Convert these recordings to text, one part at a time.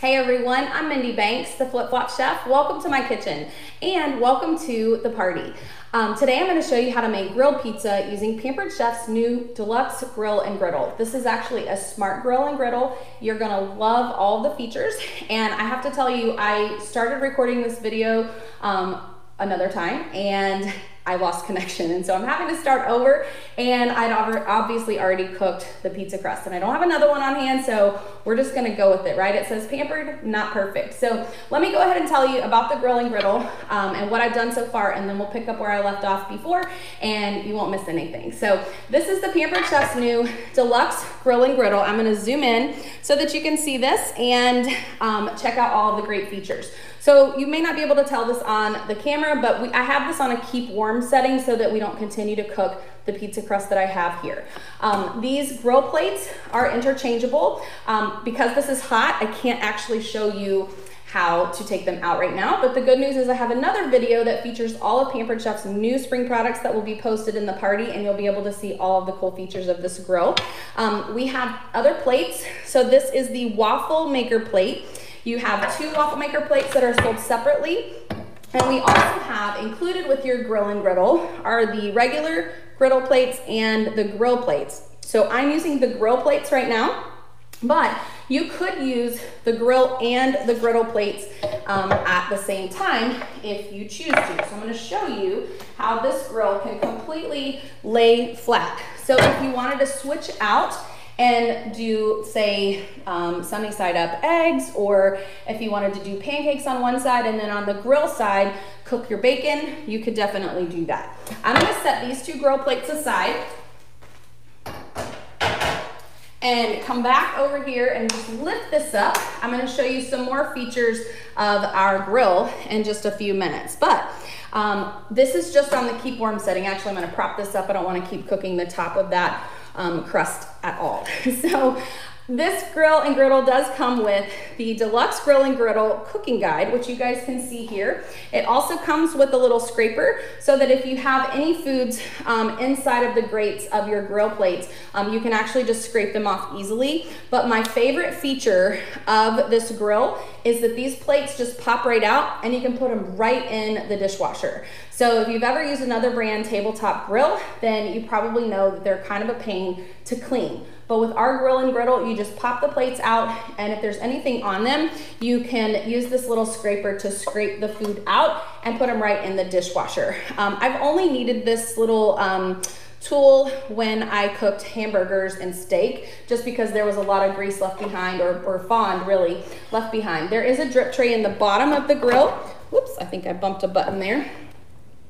Hey everyone, I'm Mindy Banks, the Flip Flop Chef. Welcome to my kitchen and welcome to the party. Today I'm going to show you how to make grilled pizza using Pampered Chef's new Deluxe Grill and Griddle. This is actually a smart grill and griddle. You're going to love all the features, and I have to tell you, I started recording this video another time and I lost connection, and so I'm having to start over, and I'd obviously already cooked the pizza crust and I don't have another one on hand, so we're just gonna go with it, right? It says pampered, not perfect. So let me go ahead and tell you about the grill and griddle and what I've done so far, and then we'll pick up where I left off before and you won't miss anything. So this is the Pampered Chef's new Deluxe Grill and Griddle. I'm gonna zoom in so that you can see this and check out all of the great features. So you may not be able to tell this on the camera, but I have this on a keep warm setting so that we don't continue to cook the pizza crust that I have here. These grill plates are interchangeable. Because this is hot, I can't actually show you how to take them out right now, but the good news is I have another video that features all of Pampered Chef's new spring products that will be posted in the party, and you'll be able to see all of the cool features of this grill. We have other plates. So this is the waffle maker plate. You have two waffle maker plates that are sold separately. And we also have included with your grill and griddle are the regular griddle plates and the grill plates. So I'm using the grill plates right now, but you could use the grill and the griddle plates at the same time if you choose to. So I'm going to show you how this grill can completely lay flat. So if you wanted to switch out and do, say, sunny side up eggs, or if you wanted to do pancakes on one side and then on the grill side cook your bacon, you could definitely do that. I'm going to set these two grill plates aside and come back over here and just lift this up. I'm going to show you some more features of our grill in just a few minutes, but this is just on the keep warm setting. Actually, I'm going to prop this up. I don't want to keep cooking the top of that crust at all. So this grill and griddle does come with the Deluxe Grill and Griddle cooking guide, which you guys can see here. It also comes with a little scraper so that if you have any foods inside of the grates of your grill plates, you can actually just scrape them off easily. But my favorite feature of this grill is that these plates just pop right out and you can put them right in the dishwasher. So if you've ever used another brand tabletop grill, then you probably know that they're kind of a pain to clean. But with our grill and griddle, you just pop the plates out, and if there's anything on them, you can use this little scraper to scrape the food out and put them right in the dishwasher. I've only needed this little tool when I cooked hamburgers and steak, just because there was a lot of grease left behind, or fond really left behind. There is a drip tray in the bottom of the grill. Whoops, I think I bumped a button there.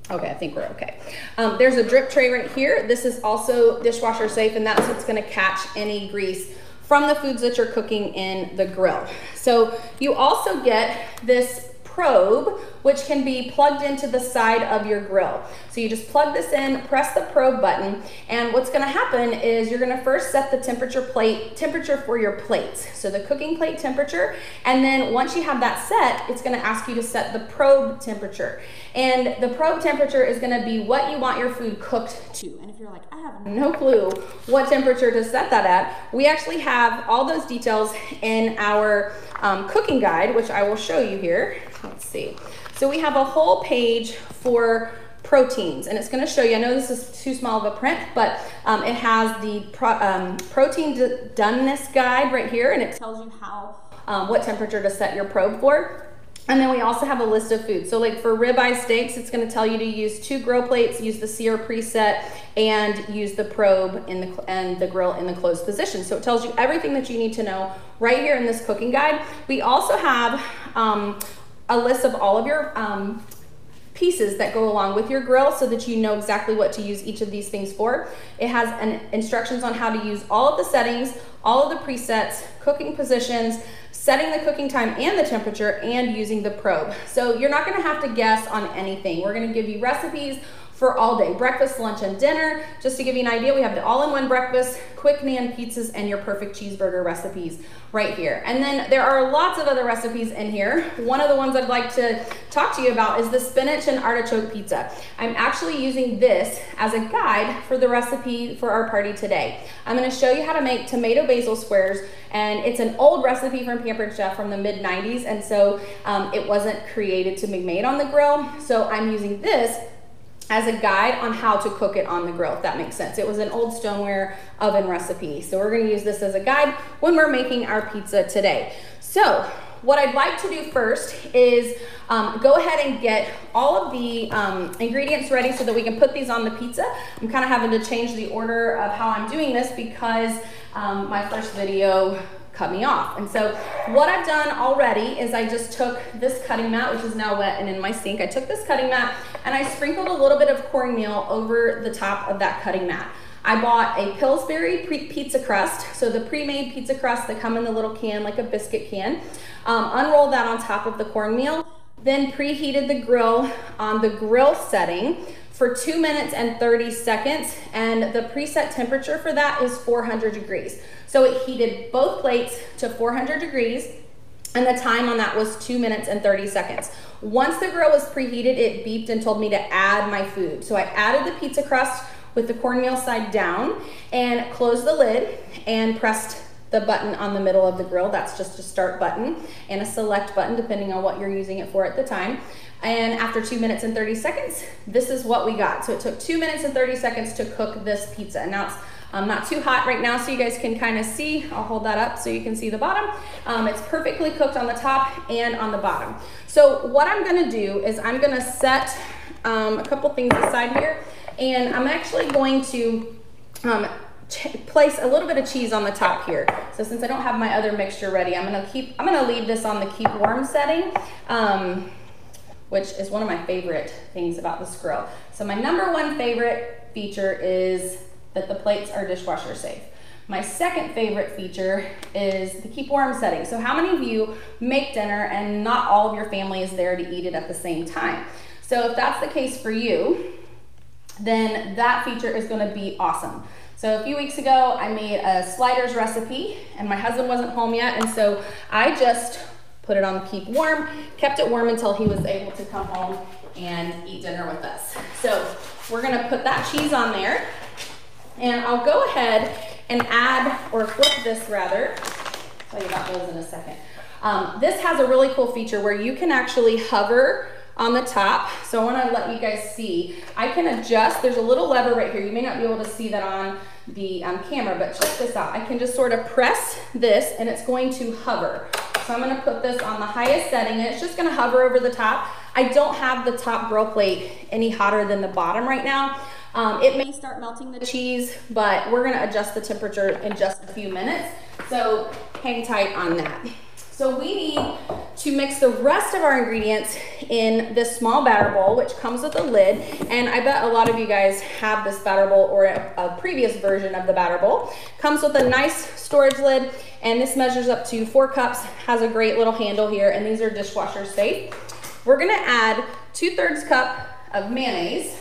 Okay, I think we're okay. There's a drip tray right here. This is also dishwasher safe, and that's what's gonna catch any grease from the foods that you're cooking in the grill. So you also get this probe, which can be plugged into the side of your grill. So you just plug this in, press the probe button, and what's gonna happen is you're gonna first set the temperature for your plates. So the cooking plate temperature, and then once you have that set, it's gonna ask you to set the probe temperature. And the probe temperature is gonna be what you want your food cooked to. And if you're like, I have no clue what temperature to set that at, we actually have all those details in our cooking guide, which I will show you here. Let's see. So we have a whole page for proteins, and it's going to show you, I know this is too small of a print, but it has the protein doneness guide right here, and it tells you how what temperature to set your probe for. And then we also have a list of foods. So like for ribeye steaks, it's going to tell you to use 2 grill plates, use the sear preset, and use the probe and the grill in the closed position. So it tells you everything that you need to know right here in this cooking guide. We also have a list of all of your pieces that go along with your grill so that you know exactly what to use each of these things for. It has instructions on how to use all of the settings, all of the presets, cooking positions, setting the cooking time and the temperature, and using the probe. So you're not gonna have to guess on anything. We're gonna give you recipes for all day, breakfast, lunch, and dinner. Just to give you an idea, we have the all-in-one breakfast, quick nan pizzas, and your perfect cheeseburger recipes right here. And then there are lots of other recipes in here. One of the ones I'd like to talk to you about is the spinach and artichoke pizza. I'm actually using this as a guide for the recipe for our party today. I'm going to show you how to make tomato basil squares, and it's an old recipe from Pampered Chef from the mid-90s, and so it wasn't created to be made on the grill. So I'm using this as a guide on how to cook it on the grill, if that makes sense. It was an old stoneware oven recipe. So we're gonna use this as a guide when we're making our pizza today. So what I'd like to do first is go ahead and get all of the ingredients ready so that we can put these on the pizza. I'm kind of having to change the order of how I'm doing this because my first video cut me off. And so what I've done already is I just took this cutting mat, which is now wet and in my sink. I took this cutting mat and I sprinkled a little bit of cornmeal over the top of that cutting mat. I bought a Pillsbury pizza crust, so the pre-made pizza crust that come in the little can, like a biscuit can. Unrolled that on top of the cornmeal, then preheated the grill on the grill setting for 2 minutes and 30 seconds, and the preset temperature for that is 400 degrees. So it heated both plates to 400 degrees, and the time on that was 2 minutes and 30 seconds. Once the grill was preheated, it beeped and told me to add my food. So I added the pizza crust with the cornmeal side down and closed the lid and pressed the button on the middle of the grill. That's just a start button and a select button depending on what you're using it for at the time. And after 2 minutes and 30 seconds, this is what we got. So it took 2 minutes and 30 seconds to cook this pizza. And now it's not too hot right now, so you guys can kind of see. I'll hold that up so you can see the bottom. It's perfectly cooked on the top and on the bottom. So what I'm gonna do is I'm gonna set a couple things aside here, and I'm actually going to place a little bit of cheese on the top here. So since I don't have my other mixture ready, I'm gonna leave this on the keep warm setting, which is one of my favorite things about this grill. So my #1 favorite feature is that the plates are dishwasher safe. My second favorite feature is the keep warm setting. So how many of you make dinner and not all of your family is there to eat it at the same time? So if that's the case for you, then that feature is gonna be awesome. So a few weeks ago, I made a sliders recipe and my husband wasn't home yet, and so I just put it on keep warm, kept it warm until he was able to come home and eat dinner with us. So we're gonna put that cheese on there, and I'll go ahead and add, or flip this rather, I'll tell you about those in a second. This has a really cool feature where you can actually hover on the top. So I wanna let you guys see. I can adjust, there's a little lever right here. You may not be able to see that on the camera, but check this out. I can just sort of press this and it's going to hover. So I'm gonna put this on the highest setting and it's just gonna hover over the top. I don't have the top grill plate any hotter than the bottom right now. It may start melting the cheese, but we're gonna adjust the temperature in just a few minutes. So hang tight on that. So we need to mix the rest of our ingredients in this small batter bowl, which comes with a lid. And I bet a lot of you guys have this batter bowl or a previous version of the batter bowl. Comes with a nice storage lid, and this measures up to 4 cups, has a great little handle here, and these are dishwasher safe. We're gonna add 2/3 cup of mayonnaise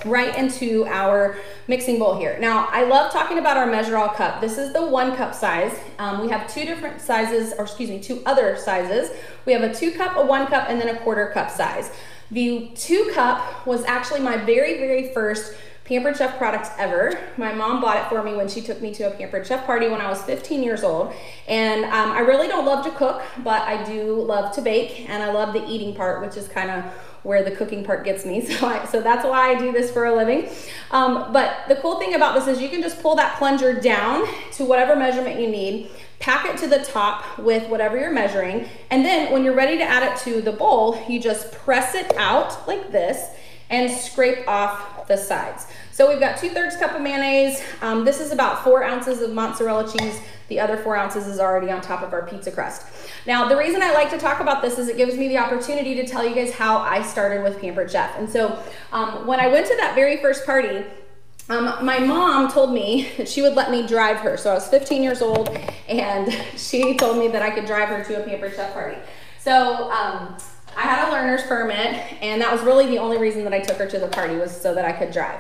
right into our mixing bowl here. Now, I love talking about our measure all cup. This is the 1 cup size. We have 2 different sizes, or excuse me, 2 other sizes. We have a 2 cup, a 1 cup, and then a 1/4 cup size. The 2 cup was actually my very, very first Pampered Chef product ever. My mom bought it for me when she took me to a Pampered Chef party when I was 15 years old. And I really don't love to cook, but I do love to bake, and I love the eating part, which is kind of where the cooking part gets me. So that's why I do this for a living. But the cool thing about this is you can just pull that plunger down to whatever measurement you need, pack it to the top with whatever you're measuring, and then when you're ready to add it to the bowl, you just press it out like this and scrape off the sides. So we've got 2/3 cup of mayonnaise. This is about 4 ounces of mozzarella cheese. The other 4 ounces is already on top of our pizza crust. Now, the reason I like to talk about this is it gives me the opportunity to tell you guys how I started with Pampered Chef. And so when I went to that very first party, my mom told me that she would let me drive her. So I was 15 years old, and she told me that I could drive her to a Pampered Chef party. So I had a learner's permit, and that was really the only reason that I took her to the party, was so that I could drive.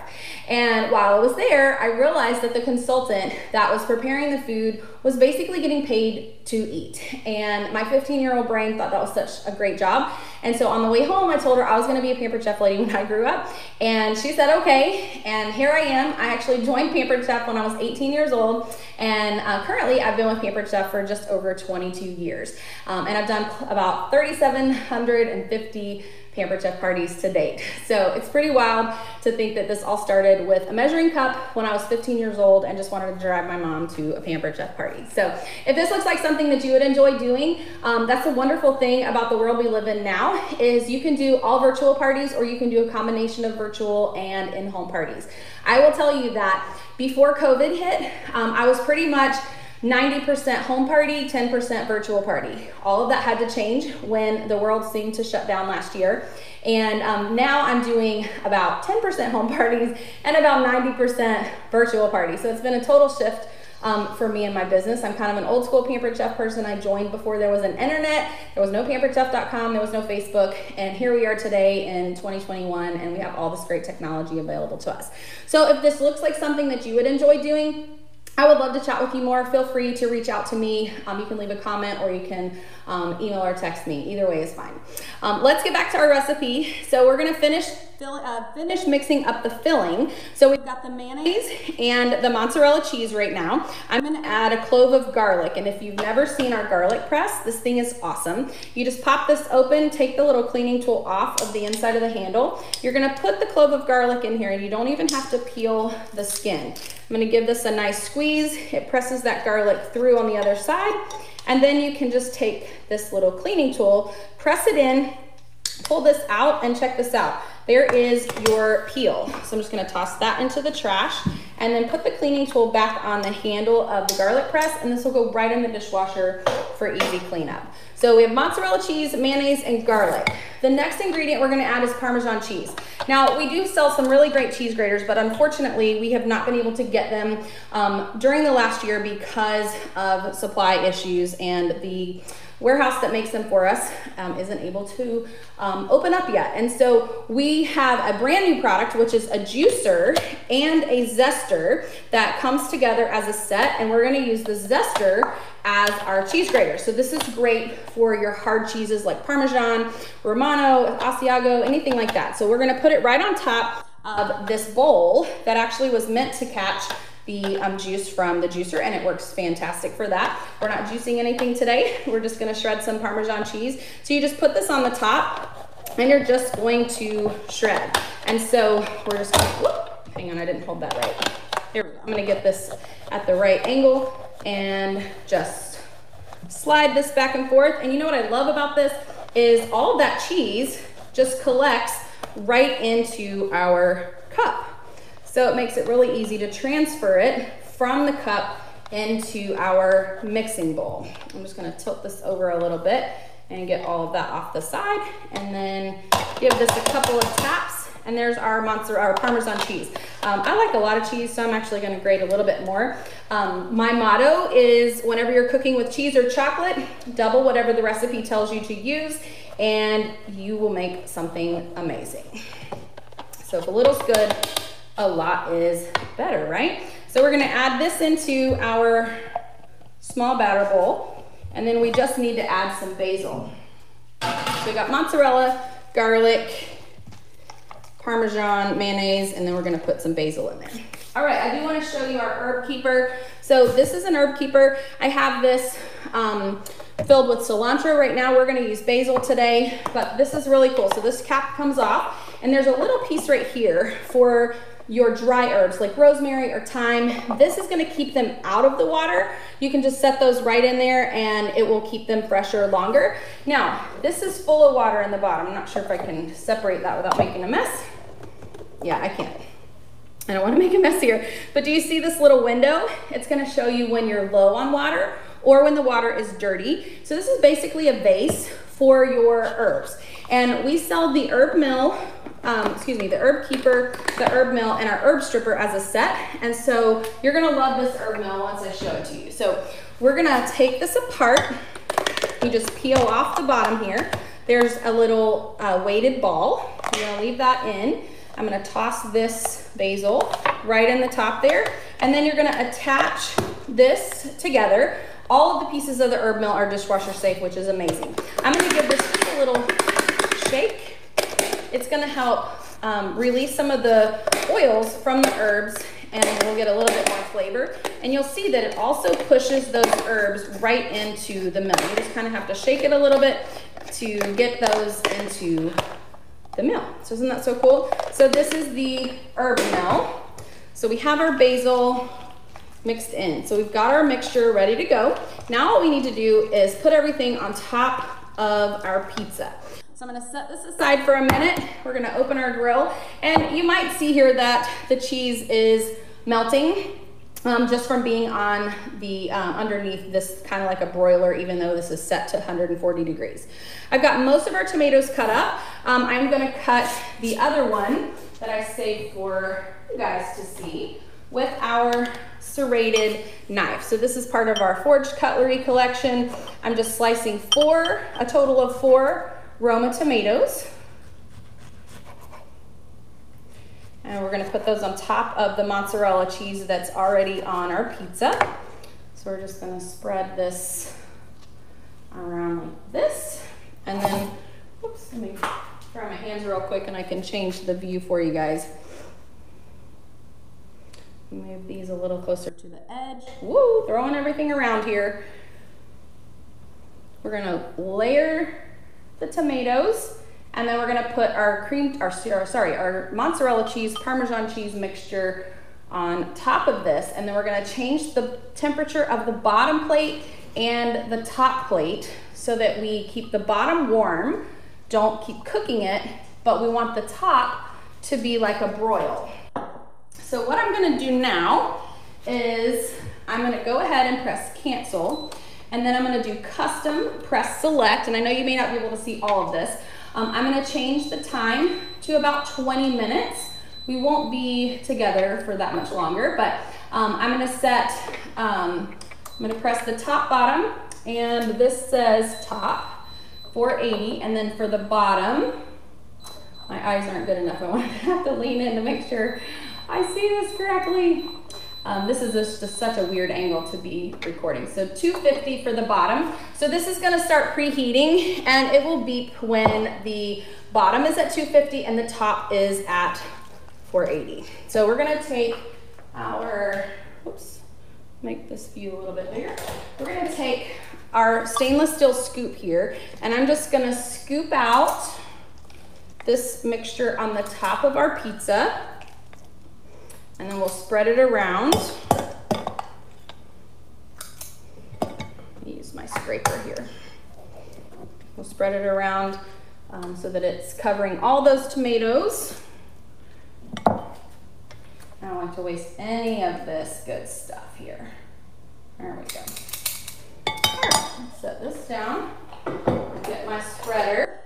And while I was there, I realized that the consultant that was preparing the food was basically getting paid to eat. And my 15-year-old brain thought that was such a great job. And so on the way home, I told her I was gonna be a Pampered Chef lady when I grew up. And she said, okay. And here I am. I actually joined Pampered Chef when I was 18 years old. And currently I've been with Pampered Chef for just over 22 years. And I've done about 3,750 Pampered Chef parties to date. So it's pretty wild to think that this all started with a measuring cup when I was 15 years old and just wanted to drive my mom to a Pampered Chef party. So if this looks like something that you would enjoy doing, that's the wonderful thing about the world we live in now, is you can do all virtual parties, or you can do a combination of virtual and in-home parties. I will tell you that before COVID hit, I was pretty much 90% home party, 10% virtual party. All of that had to change when the world seemed to shut down last year. And now I'm doing about 10% home parties and about 90% virtual parties. So it's been a total shift for me and my business. I'm kind of an old school Pampered Chef person. I joined before there was an internet. There was no pamperedchef.com, there was no Facebook, and here we are today in 2021, and we have all this great technology available to us. So if this looks like something that you would enjoy doing, I would love to chat with you more. Feel free to reach out to me. You can leave a comment, or you can email or text me. Either way is fine. Let's get back to our recipe. So we're gonna finish mixing up the filling. So we've got the mayonnaise and the mozzarella cheese right now. I'm gonna add a clove of garlic. And if you've never seen our garlic press, this thing is awesome. You just pop this open, take the little cleaning tool off of the inside of the handle. You're gonna put the clove of garlic in here, and you don't even have to peel the skin. I'm gonna give this a nice squeeze. It presses that garlic through on the other side. And then you can just take this little cleaning tool, press it in, pull this out, and check this out. There is your peel. So I'm just gonna toss that into the trash, and then put the cleaning tool back on the handle of the garlic press, and this will go right in the dishwasher for easy cleanup. So we have mozzarella cheese, mayonnaise, and garlic. The next ingredient we're gonna add is Parmesan cheese. Now, we do sell some really great cheese graters, but unfortunately, we have not been able to get them during the last year because of supply issues, and the warehouse that makes them for us isn't able to open up yet. And so we have a brand new product, which is a juicer and a zester that comes together as a set, and we're gonna use the zester as our cheese grater. So this is great for your hard cheeses like Parmesan, Romano, Asiago, anything like that. So we're gonna put it right on top of this bowl that actually was meant to catch the juice from the juicer, and it works fantastic for that. We're not juicing anything today. We're just gonna shred some Parmesan cheese. So you just put this on the top, and you're just going to shred. And so we're just gonna, whoop, hang on, I didn't hold that right. Here we go. I'm gonna get this at the right angle and just slide this back and forth. And you know what I love about this is all of that cheese just collects right into our cup. So it makes it really easy to transfer it from the cup into our mixing bowl. I'm just gonna tilt this over a little bit and get all of that off the side, and then give this a couple of taps, and there's our Parmesan cheese. I like a lot of cheese, so I'm actually gonna grate a little bit more. My motto is, whenever you're cooking with cheese or chocolate, double whatever the recipe tells you to use, and you will make something amazing. So if a little's good, a lot is better, right? So we're gonna add this into our small batter bowl, and then we just need to add some basil. So we got mozzarella, garlic, Parmesan, mayonnaise, and then we're gonna put some basil in there. All right, I do wanna show you our herb keeper. So this is an herb keeper. I have this filled with cilantro right now. We're gonna use basil today, but this is really cool. So this cap comes off, and there's a little piece right here for your dry herbs like rosemary or thyme. This is gonna keep them out of the water. You can just set those right in there, and it will keep them fresher longer. Now, this is full of water in the bottom. I'm not sure if I can separate that without making a mess. Yeah, I can't. I don't want to make a mess here. But do you see this little window? It's going to show you when you're low on water or when the water is dirty. So this is basically a base for your herbs. And we sell the herb mill, the herb keeper, the herb mill, and our herb stripper as a set. And so you're going to love this herb mill once I show it to you. So we're going to take this apart. You just peel off the bottom here. there's a little weighted ball. You're gonna leave that in. I'm gonna toss this basil right in the top there, and then you're gonna attach this together. All of the pieces of the herb mill are dishwasher safe, which is amazing. I'm gonna give this just a little shake. It's gonna help release some of the oils from the herbs, and we'll get a little bit more flavor. And you'll see that it also pushes those herbs right into the mill. You just kind of have to shake it a little bit to get those into the mill. So isn't that so cool? So this is the herb mill. So we have our basil mixed in. So we've got our mixture ready to go. Now all we need to do is put everything on top of our pizza. So I'm gonna set this aside for a minute. We're gonna open our grill, and you might see here that the cheese is melting just from being on the underneath this kind of like a broiler, even though this is set to 140 degrees. I've got most of our tomatoes cut up. I'm gonna cut the other one that I saved for you guys to see with our serrated knife. So this is part of our forged cutlery collection. I'm just slicing a total of 4 Roma tomatoes. And we're gonna put those on top of the mozzarella cheese that's already on our pizza. So we're just gonna spread this around like this. And then, oops, let me try my hands real quick and I can change the view for you guys. Move these a little closer to the edge. Woo, throwing everything around here. We're gonna layer the tomatoes, and then we're gonna put our our mozzarella cheese, Parmesan cheese mixture on top of this, and then we're gonna change the temperature of the bottom plate and the top plate so that we keep the bottom warm, don't keep cooking it, but we want the top to be like a broil. So what I'm gonna do now is I'm gonna go ahead and press cancel, and then I'm gonna do custom press select, and I know you may not be able to see all of this. I'm gonna change the time to about 20 minutes. We won't be together for that much longer, but I'm gonna press the top bottom, and this says top 480, and then for the bottom, my eyes aren't good enough. I want to have to lean in to make sure I see this correctly. This is just such a weird angle to be recording. So 250 for the bottom. So this is gonna start preheating, and it will beep when the bottom is at 250 and the top is at 480. So we're gonna take our, oops, make this view a little bit bigger. We're gonna take our stainless steel scoop here, and I'm just gonna scoop out this mixture on the top of our pizza, and then we'll spread it around. Use my scraper here. We'll spread it around so that it's covering all those tomatoes. I don't want to waste any of this good stuff here. There we go. All right, let's set this down. Get my spreader.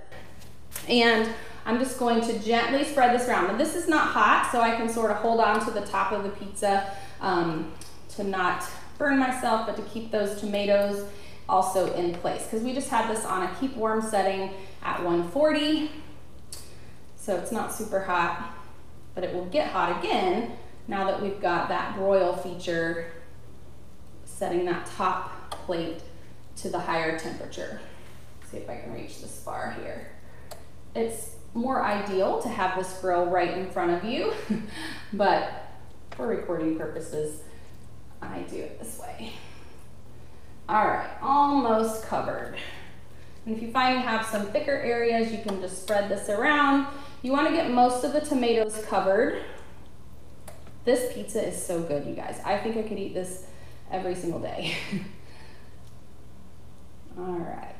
And I'm just going to gently spread this around. Now this is not hot, so I can sort of hold on to the top of the pizza to not burn myself, but to keep those tomatoes also in place. Because we just had this on a keep warm setting at 140. So it's not super hot, but it will get hot again now that we've got that broil feature, setting that top plate to the higher temperature. Let's see if I can reach this far here. It's more ideal to have this grill right in front of you, but for recording purposes, I do it this way. All right, almost covered. And if you find you have some thicker areas, you can just spread this around. You want to get most of the tomatoes covered. This pizza is so good, you guys. I think I could eat this every single day. All right,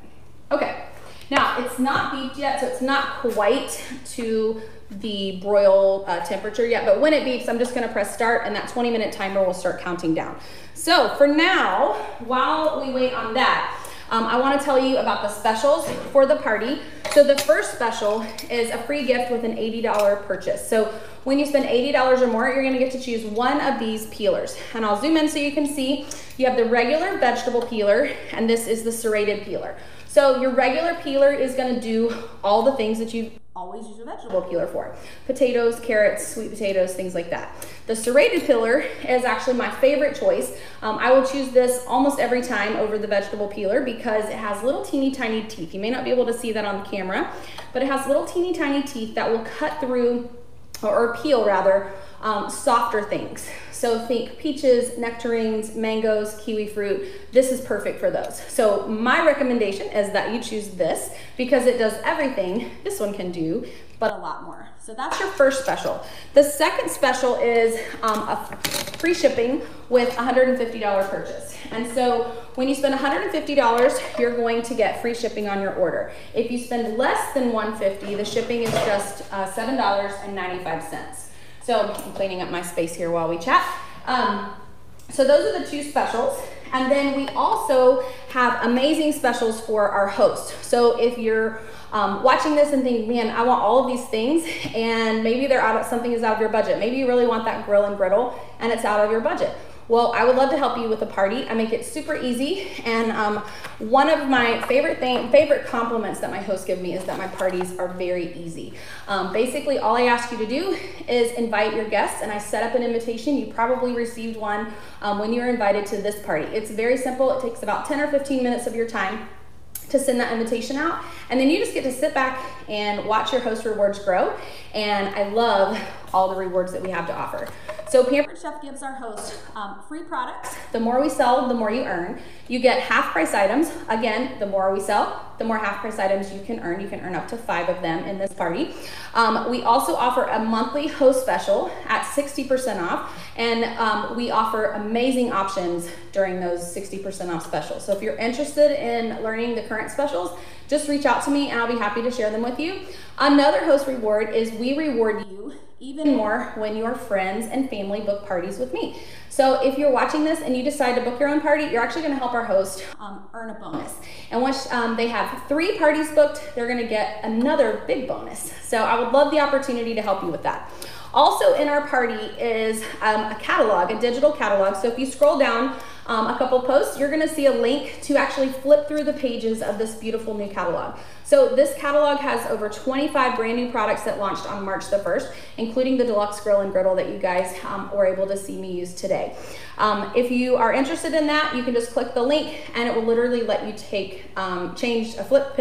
okay. Now, it's not beeped yet, so it's not quite to the broil temperature yet, but when it beeps, I'm just gonna press start, and that 20-minute timer will start counting down. So for now, while we wait on that, I wanna tell you about the specials for the party. So the first special is a free gift with an $80 purchase. So when you spend $80 or more, you're gonna get to choose one of these peelers. And I'll zoom in so you can see. You have the regular vegetable peeler, and this is the serrated peeler. So So your regular peeler is gonna do all the things that you always use your vegetable peeler for. Potatoes, carrots, sweet potatoes, things like that. The serrated peeler is actually my favorite choice. I will choose this almost every time over the vegetable peeler because it has little teeny tiny teeth. You may not be able to see that on the camera, but it has little teeny tiny teeth that will cut through, or peel rather, softer things. So think peaches, nectarines, mangoes, kiwi fruit. This is perfect for those. So my recommendation is that you choose this because it does everything this one can do, but a lot more. So that's your first special. The second special is a free shipping with $150 purchase. And so when you spend $150, you're going to get free shipping on your order. If you spend less than $150, the shipping is just $7.95. So I'm cleaning up my space here while we chat. So those are the two specials. And then we also have amazing specials for our host. So if you're watching this and thinking, man, I want all of these things, and maybe something is out of your budget. Maybe you really want that grill and griddle and it's out of your budget. Well, I would love to help you with a party. I make it super easy, and one of my favorite compliments that my hosts give me is that my parties are very easy. Basically, all I ask you to do is invite your guests, and I set up an invitation. You probably received one when you were invited to this party. It's very simple. It takes about 10 or 15 minutes of your time to send that invitation out, and then you just get to sit back and watch your host rewards grow. And I love all the rewards that we have to offer. So Pampered Chef gives our host free products. The more we sell, the more you earn. You get half price items. Again, the more we sell, the more half price items you can earn. You can earn up to 5 of them in this party. We also offer a monthly host special at 60% off, and we offer amazing options during those 60% off specials. So if you're interested in learning the current specials, just reach out to me and I'll be happy to share them with you. Another host reward is we reward you even more when your friends and family book parties with me. So if you're watching this and you decide to book your own party, you're actually gonna help our host earn a bonus. And once they have 3 parties booked, they're gonna get another big bonus. So I would love the opportunity to help you with that. Also in our party is a catalog, a digital catalog. So if you scroll down a couple posts, you're gonna see a link to actually flip through the pages of this beautiful new catalog. So this catalog has over 25 brand new products that launched on March the 1st, including the Deluxe Grill and Griddle that you guys were able to see me use today. If you are interested in that, you can just click the link and it will literally let you flip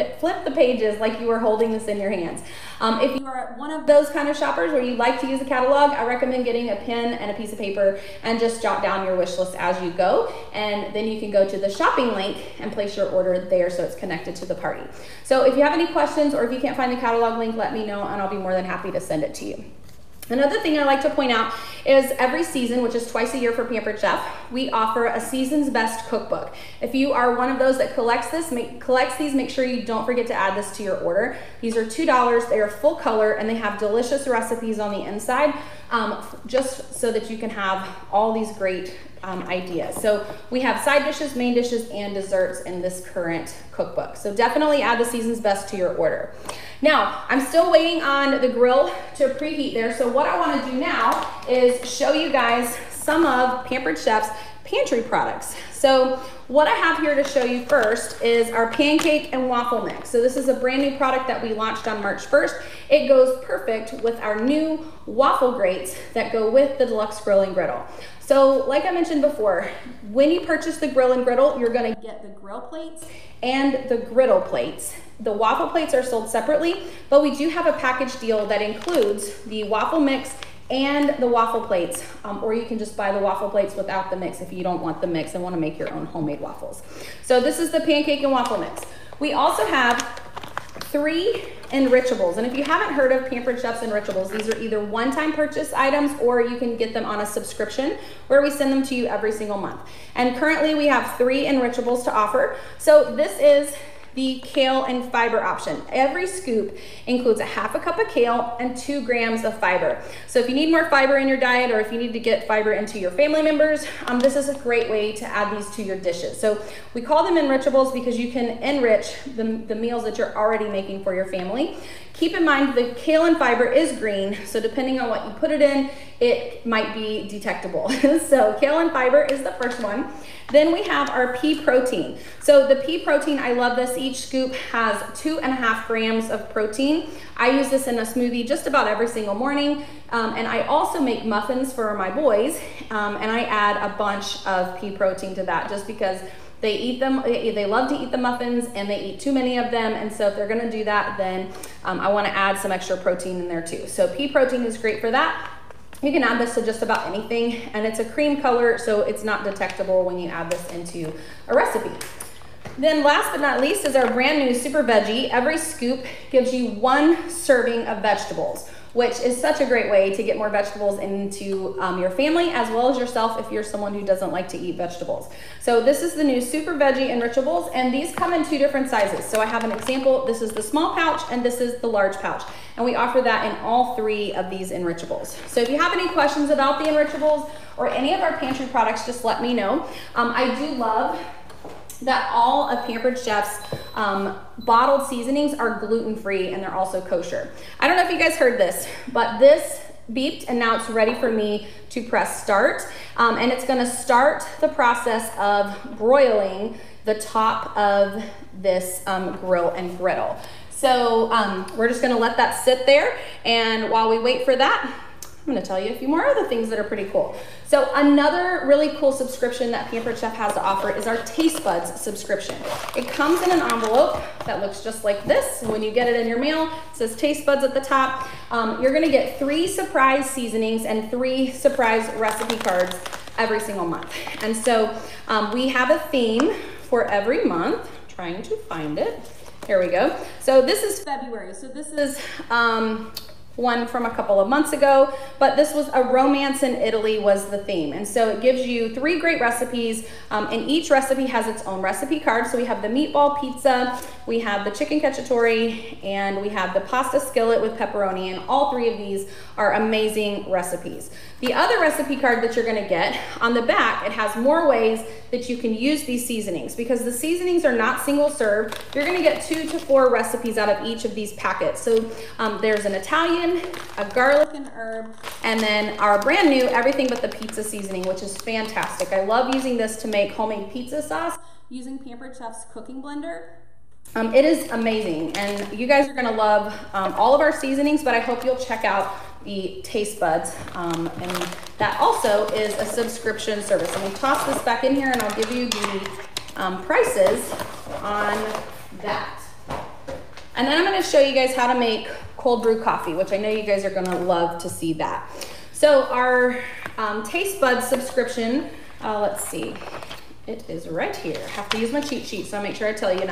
the pages like you were holding this in your hands. If you are one of those kind of shoppers where you like to use a catalog, I recommend getting a pen and a piece of paper and just jot down your wish list as you go. And then you can go to the shopping link and place your order there so it's connected to the party. So if you have any questions or if you can't find the catalog link, let me know and I'll be more than happy to send it to you. Another thing I like to point out is every season, which is twice a year for Pampered Chef, we offer a season's best cookbook. If you are one of those that collects these, make sure you don't forget to add this to your order. These are $2, they are full color, and they have delicious recipes on the inside, just so that you can have all these great ideas. So we have side dishes, main dishes, and desserts in this current cookbook. So definitely add the season's best to your order. Now, I'm still waiting on the grill to preheat there. So what I want to do now is show you guys some of Pampered Chef's pantry products. So what I have here to show you first is our pancake and waffle mix. So this is a brand new product that we launched on March 1st. It goes perfect with our new waffle grates that go with the Deluxe Grill and Griddle. So like I mentioned before, when you purchase the grill and griddle, you're gonna get the grill plates and the griddle plates. The waffle plates are sold separately, but we do have a package deal that includes the waffle mix and the waffle plates, or you can just buy the waffle plates without the mix if you don't want the mix and want to make your own homemade waffles. So this is the pancake and waffle mix. We also have 3 enrichables, and if you haven't heard of Pampered Chef's enrichables, these are either one-time purchase items or you can get them on a subscription where we send them to you every single month. And currently we have 3 enrichables to offer. So this is the kale and fiber option. Every scoop includes a half a cup of kale and 2 grams of fiber. So if you need more fiber in your diet, or if you need to get fiber into your family members, this is a great way to add these to your dishes. So we call them enrichables because you can enrich the meals that you're already making for your family. Keep in mind the kale and fiber is green, so depending on what you put it in, it might be detectable. So kale and fiber is the first one. Then we have our pea protein. So the pea protein, I love this each scoop has 2.5 grams of protein. I use this in a smoothie just about every single morning. And I also make muffins for my boys, and I add a bunch of pea protein to that just because they eat them, they love to eat the muffins and they eat too many of them. And so if they're gonna do that, then I wanna add some extra protein in there too. So pea protein is great for that. You can add this to just about anything, and it's a cream color, so it's not detectable when you add this into a recipe. Then last but not least is our brand new Super Veggie. Every scoop gives you 1 serving of vegetables, which is such a great way to get more vegetables into your family as well as yourself if you're someone who doesn't like to eat vegetables. So this is the new Super Veggie Enrichables, and these come in 2 different sizes. So I have an example. This is the small pouch and this is the large pouch. And we offer that in all 3 of these Enrichables. So if you have any questions about the Enrichables or any of our pantry products, just let me know. I do love that all of Pampered Chef's bottled seasonings are gluten-free and they're also kosher. I don't know if you guys heard this, but this beeped and now it's ready for me to press start. And it's gonna start the process of broiling the top of this grill and griddle. So we're just gonna let that sit there, and while we wait for that, I'm gonna tell you a few more other things that are pretty cool. So another really cool subscription that Pampered Chef has to offer is our Taste Buds subscription. It comes in an envelope that looks just like this. When you get it in your mail, it says Taste Buds at the top. You're gonna get 3 surprise seasonings and 3 surprise recipe cards every single month. And so we have a theme for every month. I'm trying to find it. Here we go. So this is February. So this is one from a couple of months ago, but this was a romance in Italy was the theme. And so it gives you 3 great recipes, and each recipe has its own recipe card. So we have the meatball pizza, we have the chicken cacciatore, and we have the pasta skillet with pepperoni, and all 3 of these are amazing recipes. The other recipe card that you're gonna get, on the back, it has more ways that you can use these seasonings. Because the seasonings are not single serve, you're gonna get 2 to 4 recipes out of each of these packets. So there's an Italian, a garlic and herb, and then our brand new everything but the pizza seasoning, which is fantastic. I love using this to make homemade pizza sauce using Pampered Chef's cooking blender. It is amazing, and you guys are gonna love all of our seasonings, but I hope you'll check out the Taste Buds, and that also is a subscription service. Let me toss this back in here and I'll give you the prices on that. And then I'm gonna show you guys how to make cold brew coffee, which I know you guys are gonna love to see that. So our Taste Buds subscription, let's see. It is right here. I have to use my cheat sheet, so I'll make sure I tell you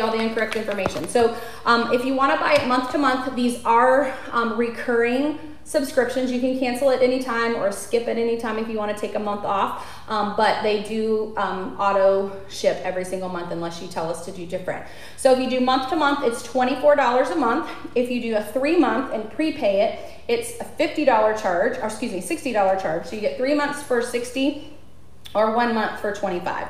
all the incorrect information. So if you want to buy it month to month, these are recurring subscriptions. You can cancel at any time or skip at any time if you want to take a month off, but they do auto ship every single month unless you tell us to do different. So if you do month to month, it's $24 a month. If you do a 3-month and prepay it, it's a $50 charge, or excuse me, $60 charge. So you get 3 months for $60 or 1 month for $25.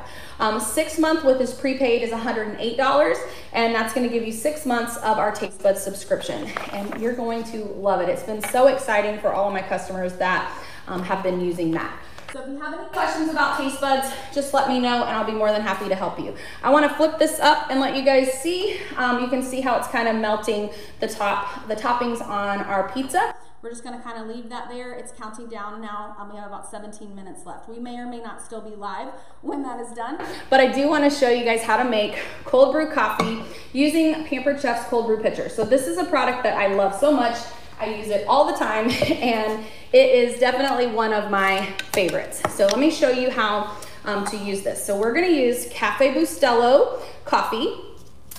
6 month with this prepaid is $108, and that's gonna give you 6 months of our Taste Buds subscription, and you're going to love it. It's been so exciting for all of my customers that have been using that. So if you have any questions about Taste Buds, just let me know and I'll be more than happy to help you. I wanna flip this up and let you guys see. You can see how it's kind of melting the toppings on our pizza. We're just gonna kind of leave that there. It's counting down now. We have about 17 minutes left. We may or may not still be live when that is done, but I do wanna show you guys how to make cold brew coffee using Pampered Chef's cold brew pitcher. So this is a product that I love so much. I use it all the time, and it is definitely one of my favorites. So let me show you how to use this. So we're gonna use Cafe Bustelo coffee.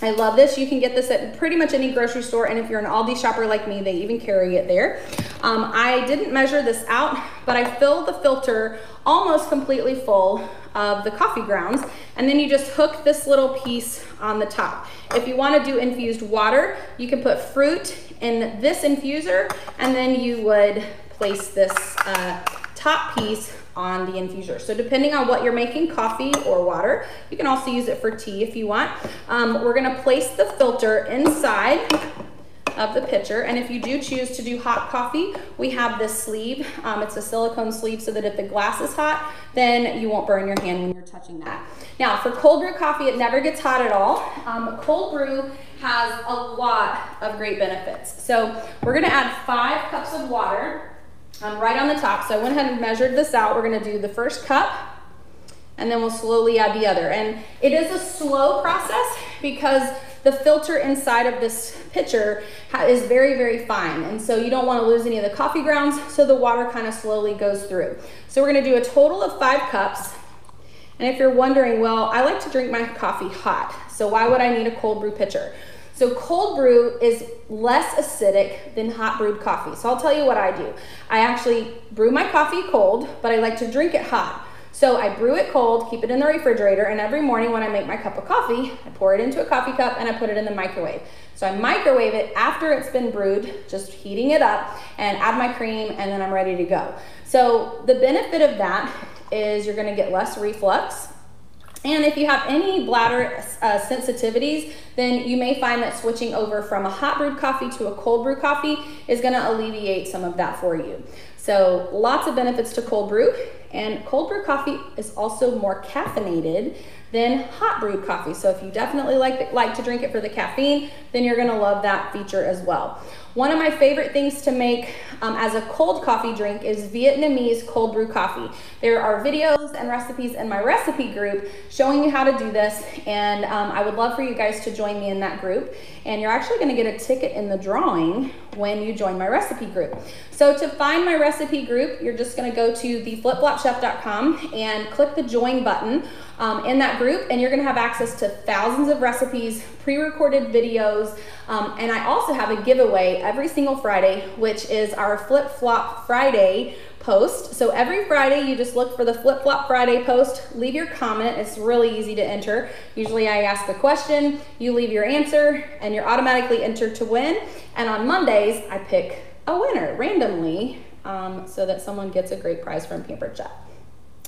I love this. You can get this at pretty much any grocery store, and if you're an Aldi shopper like me, they even carry it there. I didn't measure this out, but I filled the filter almost completely full of the coffee grounds, and then you just hook this little piece on the top. If you want to do infused water, you can put fruit in this infuser, and then you would place this top piece on the infuser. So depending on what you're making, coffee or water, you can also use it for tea if you want. We're gonna place the filter inside of the pitcher. And if you do choose to do hot coffee, we have this sleeve. It's a silicone sleeve so that if the glass is hot, then you won't burn your hand when you're touching that. Now for cold brew coffee, it never gets hot at all. Cold brew has a lot of great benefits. So we're gonna add 5 cups of water right on the top. So I went ahead and measured this out. We're gonna do the first cup, and then we'll slowly add the other. And it is a slow process because the filter inside of this pitcher is very, very fine. And so you don't want to lose any of the coffee grounds, so the water kind of slowly goes through. So we're going to do a total of 5 cups. And if you're wondering, well, I like to drink my coffee hot, so why would I need a cold brew pitcher? So cold brew is less acidic than hot brewed coffee. So I'll tell you what I do. I actually brew my coffee cold, but I like to drink it hot. So I brew it cold, keep it in the refrigerator, and every morning when I make my cup of coffee, I pour it into a coffee cup and I put it in the microwave. So I microwave it after it's been brewed, just heating it up, and add my cream, and then I'm ready to go. So the benefit of that is you're gonna get less reflux. And if you have any bladder sensitivities, then you may find that switching over from a hot brewed coffee to a cold brew coffee is gonna alleviate some of that for you. So lots of benefits to cold brew, and cold brew coffee is also more caffeinated than hot brewed coffee. So if you definitely like to drink it for the caffeine, then you're gonna love that feature as well. One of my favorite things to make as a cold coffee drink is Vietnamese cold brew coffee. There are videos and recipes in my recipe group showing you how to do this, and I would love for you guys to join me in that group. And you're actually gonna get a ticket in the drawing when you join my recipe group. So to find my recipe group, you're just gonna go to theflipflopchef.com and click the join button in that group, and you're gonna have access to thousands of recipes, pre-recorded videos, and I also have a giveaway every single Friday, which is our Flip Flop Friday post. So every Friday you just look for the Flip Flop Friday post, leave your comment. It's really easy to enter. Usually I ask a question, you leave your answer, and you're automatically entered to win. And on Mondays I pick a winner randomly so that someone gets a great prize from Pampered Chef.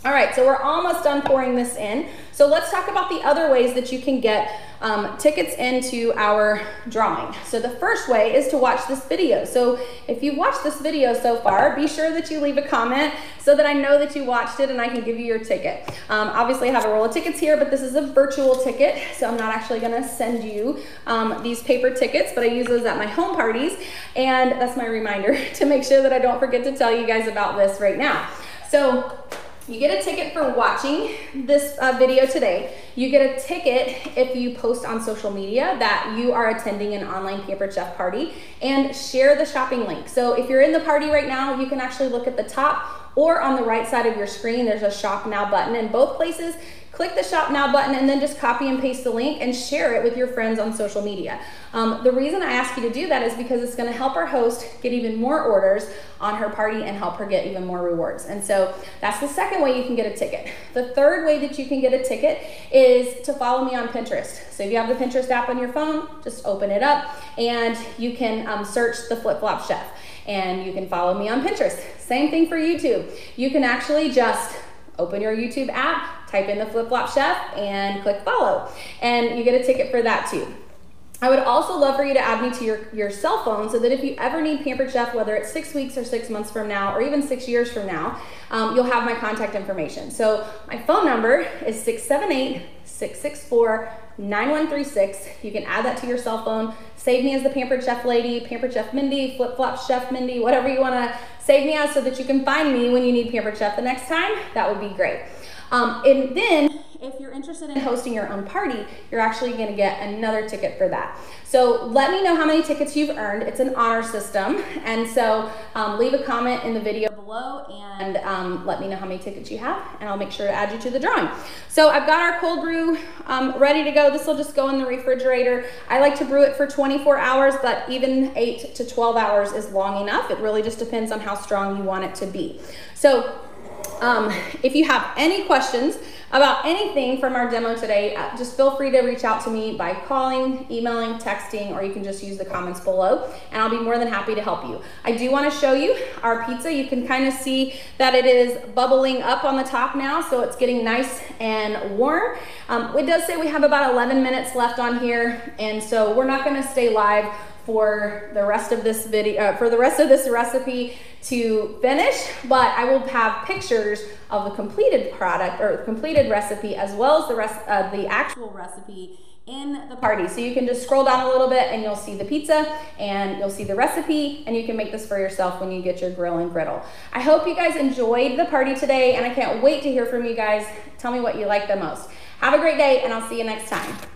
All right, so we're almost done pouring this in. So let's talk about the other ways that you can get tickets into our drawing. So the first way is to watch this video. So if you've watched this video so far, be sure that you leave a comment so that I know that you watched it and I can give you your ticket. Obviously I have a roll of tickets here, but this is a virtual ticket, so I'm not actually gonna send you these paper tickets, but I use those at my home parties, and that's my reminder to make sure that I don't forget to tell you guys about this right now. So you get a ticket for watching this video today. You get a ticket if you post on social media that you are attending an online Pampered Chef party and share the shopping link. So if you're in the party right now, you can actually look at the top or on the right side of your screen, there's a Shop Now button. In both places, click the Shop Now button and then just copy and paste the link and share it with your friends on social media. The reason I ask you to do that is because it's gonna help our host get even more orders on her party and help her get even more rewards. And so that's the second way you can get a ticket. The third way that you can get a ticket is to follow me on Pinterest. So if you have the Pinterest app on your phone, just open it up and you can search the Flip Flop Chef and you can follow me on Pinterest. Same thing for YouTube. You can actually just open your YouTube app, type in the Flip Flop Chef and click follow, and you get a ticket for that too. I would also love for you to add me to your cell phone so that if you ever need Pampered Chef, whether it's 6 weeks or 6 months from now, or even 6 years from now, you'll have my contact information. So my phone number is 678-664-9136. You can add that to your cell phone. Save me as the Pampered Chef Lady, Pampered Chef Mindy, Flip Flop Chef Mindy, whatever you wanna save me as so that you can find me when you need Pampered Chef the next time. That would be great. And then if you're interested in hosting your own party, you're actually gonna get another ticket for that. So let me know how many tickets you've earned. It's an honor system. And so leave a comment in the video below and let me know how many tickets you have, and I'll make sure to add you to the drawing. So I've got our cold brew ready to go. This will just go in the refrigerator. I like to brew it for 24 hours, but even 8 to 12 hours is long enough. It really just depends on how strong you want it to be. So if you have any questions about anything from our demo today, just feel free to reach out to me by calling, emailing, texting, or you can just use the comments below, and I'll be more than happy to help you. I do want to show you our pizza. You can kind of see that it is bubbling up on the top now, so it's getting nice and warm. It does say we have about 11 minutes left on here, and so we're not going to stay live for the rest of this video, for the rest of this recipe to finish, but I will have pictures of the completed product or the completed recipe as well as the rest of the actual recipe in the party. So you can just scroll down a little bit and you'll see the pizza and you'll see the recipe, and you can make this for yourself when you get your grill and griddle. I hope you guys enjoyed the party today, and I can't wait to hear from you guys. Tell me what you like the most. Have a great day, and I'll see you next time.